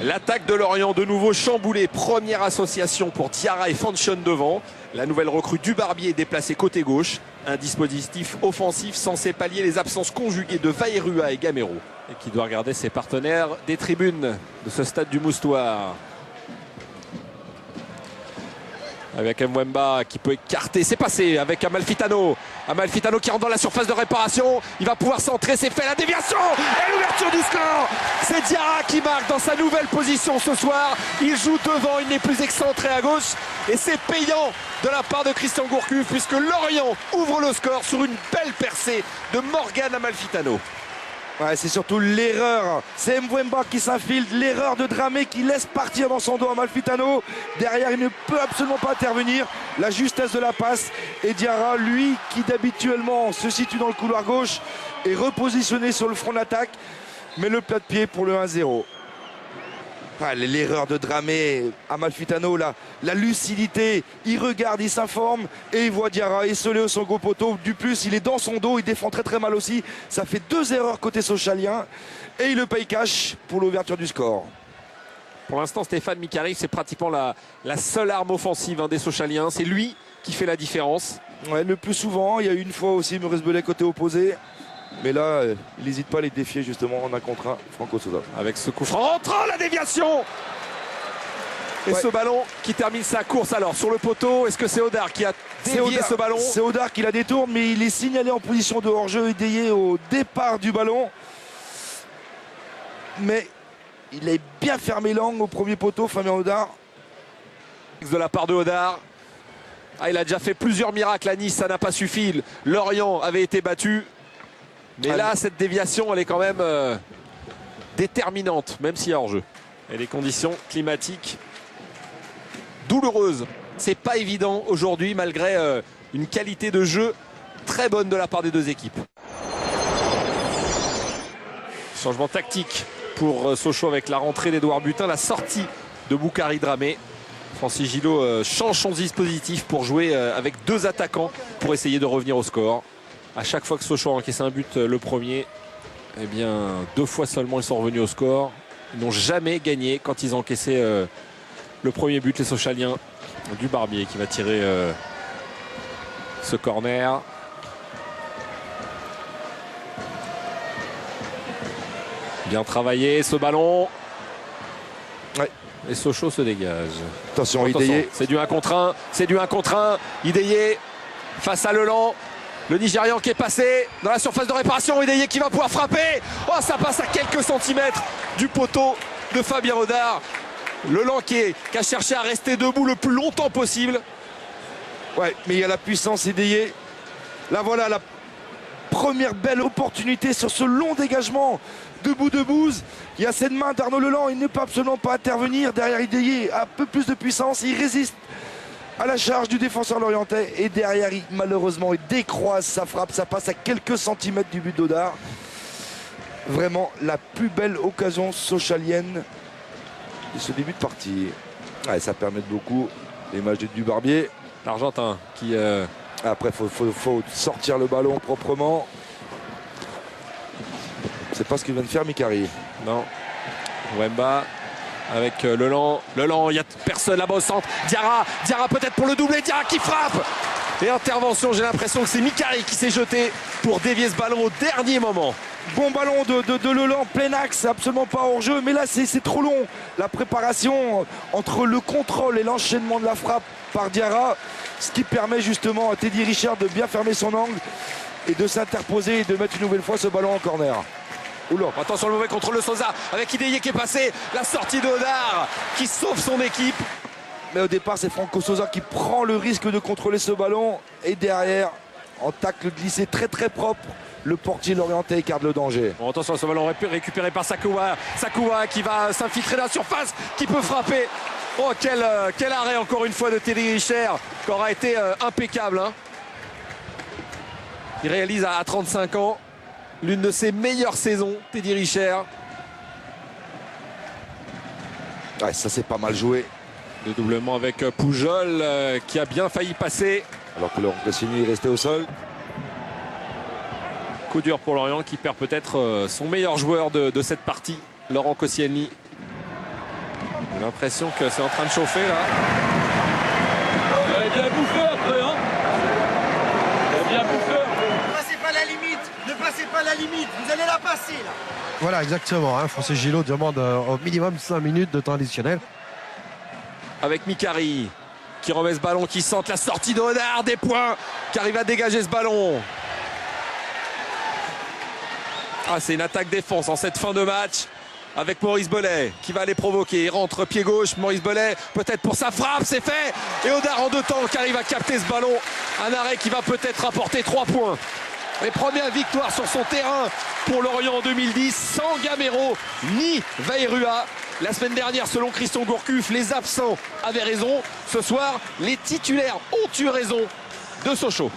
L'attaque de Lorient de nouveau chamboulée. Première association pour Diarra et Fanchon devant. La nouvelle recrue du Barbier est déplacée côté gauche. Un dispositif offensif censé pallier les absences conjuguées de Vairua et Gamero. Et qui doit regarder ses partenaires des tribunes de ce stade du Moustoir. Avec Mwemba qui peut écarter, c'est passé avec Amalfitano. Amalfitano qui rentre dans la surface de réparation. Il va pouvoir centrer, c'est fait, la déviation et l'ouverture du score. C'est Diarra qui marque dans sa nouvelle position ce soir. Il joue devant, il n'est plus excentré à gauche. Et c'est payant de la part de Christian Gourcuff puisque Lorient ouvre le score sur une belle percée de Morgan Amalfitano. Ouais, c'est surtout l'erreur. C'est Mwemba qui s'infiltre, l'erreur de Dramé qui laisse partir dans son dos Amalfitano. Derrière, il ne peut absolument pas intervenir. La justesse de la passe. Et Diarra, lui, qui d'habituellement se situe dans le couloir gauche, est repositionné sur le front d'attaque. Mais le plat de pied pour le 1-0. Ah, l'erreur de Dramé, Amalfitano, la lucidité, il regarde, il s'informe et il voit Diarra esselé au son gros poteau. Du plus, il est dans son dos, il défend très très mal aussi. Ça fait 2 erreurs côté socialien et il le paye cash pour l'ouverture du score. Pour l'instant, Stéphane Mikari, c'est pratiquement la seule arme offensive des Sochaliens. C'est lui qui fait la différence. Ouais, le plus souvent, il y a eu une fois aussi Maurice Belay côté opposé. Mais là, il n'hésite pas à les défier justement en un contre un, Franco Sosa. Avec ce coup franc, rentrant, la déviation. Et ce ballon qui termine sa course alors sur le poteau. Est-ce que c'est Odar qui a dévié ce ballon? C'est Odar qui la détourne, mais il est signalé en position de hors-jeu étayé au départ du ballon. Mais il a bien fermé l'angle au premier poteau, Fabien Odar. De la part de Odar. Ah, il a déjà fait plusieurs miracles à Nice, ça n'a pas suffi. Lorient avait été battu. Mais là, cette déviation, elle est quand même déterminante, même s'il y a hors-jeu. Et les conditions climatiques douloureuses. C'est pas évident aujourd'hui, malgré une qualité de jeu très bonne de la part des deux équipes. Changement tactique pour Sochaux avec la rentrée d'Edouard Butin, la sortie de Boukari Dramé. Francis Gillot change son dispositif pour jouer avec 2 attaquants pour essayer de revenir au score. À chaque fois que Sochaux a encaissé un but, le premier, eh bien 2 fois seulement ils sont revenus au score. Ils n'ont jamais gagné quand ils ont encaissé le premier but, les Sochaliens du Barbier qui va tirer ce corner. Bien travaillé ce ballon. Ouais. Et Sochaux se dégage. Attention, Ideye. C'est du 1 contre 1. C'est du 1 contre 1. Ideye face à Leland. Le Nigérian qui est passé dans la surface de réparation. Ideye qui va pouvoir frapper. Oh, ça passe à quelques centimètres du poteau de Fabien Odar. Leland qui a cherché à rester debout le plus longtemps possible. Ouais, mais il y a la puissance Ideye. Là, voilà la première belle opportunité sur ce long dégagement de Boudebouze. Il y a cette main d'Arnaud Leland. Il ne peut absolument pas intervenir. Derrière Ideye, un peu plus de puissance. Il résiste à la charge du défenseur lorientais et derrière malheureusement il décroise sa frappe, ça passe à quelques centimètres du but d'Odar. Vraiment la plus belle occasion sochalienne de ce début de partie. Ouais, ça permet beaucoup l'image du Barbier. L'Argentin qui après faut sortir le ballon proprement. C'est pas ce qu'il vient de faire Mikari. Non. Wemba avec Leland, il n'y a personne là-bas au centre. Diarra peut-être pour le doubler. Diarra qui frappe. Et intervention, j'ai l'impression que c'est Mikari qui s'est jeté pour dévier ce ballon au dernier moment. Bon ballon de Leland, plein axe, absolument pas hors jeu. Mais là, c'est trop long. La préparation entre le contrôle et l'enchaînement de la frappe par Diarra, ce qui permet justement à Teddy Richard de bien fermer son angle et de s'interposer et de mettre une nouvelle fois ce ballon en corner. Oula. Attention, le mauvais contrôle de Sosa avec Ideye qui est passé. La sortie de Odar qui sauve son équipe. Mais au départ, c'est Franco Sosa qui prend le risque de contrôler ce ballon. Et derrière, en tacle glissé très très propre, le portier lorientais écarte le danger. Bon, attention, ce ballon récupéré par Sakua. Sakua qui va s'infiltrer dans la surface, qui peut frapper. Oh, quel arrêt encore une fois de Teddy Richard, qui aura été impeccable. Hein. Il réalise à 35 ans l'une de ses meilleures saisons, Teddy Richard. Ouais, ça c'est pas mal joué. Le doublement avec Poujol qui a bien failli passer. Alors que Laurent Cassini est resté au sol. Coup dur pour Lorient qui perd peut-être son meilleur joueur de cette partie, Laurent Koscielny. J'ai l'impression que c'est en train de chauffer là. Vous avez bien bouffé après, hein? Vous avez bien bouffé. Ne passez pas la limite, ne passez pas la limite, vous allez la passer là. Voilà, exactement. Hein. Francis Gillot demande au minimum 5 minutes de temps additionnel. Avec Mikari qui remet ce ballon, qui sente la sortie de Renard, des points, qui arrive à dégager ce ballon. Ah, c'est une attaque-défense en cette fin de match avec Maurice Bellet qui va les provoquer. Il rentre pied gauche, Maurice Bellet peut-être pour sa frappe, c'est fait. Et Odar en 2 temps qui arrive à capter ce ballon. Un arrêt qui va peut-être rapporter 3 points. Les premières victoires sur son terrain pour Lorient en 2010, sans Gamero ni Vairua. La semaine dernière, selon Christian Gourcuff, les absents avaient raison. Ce soir, les titulaires ont eu raison de Sochaux.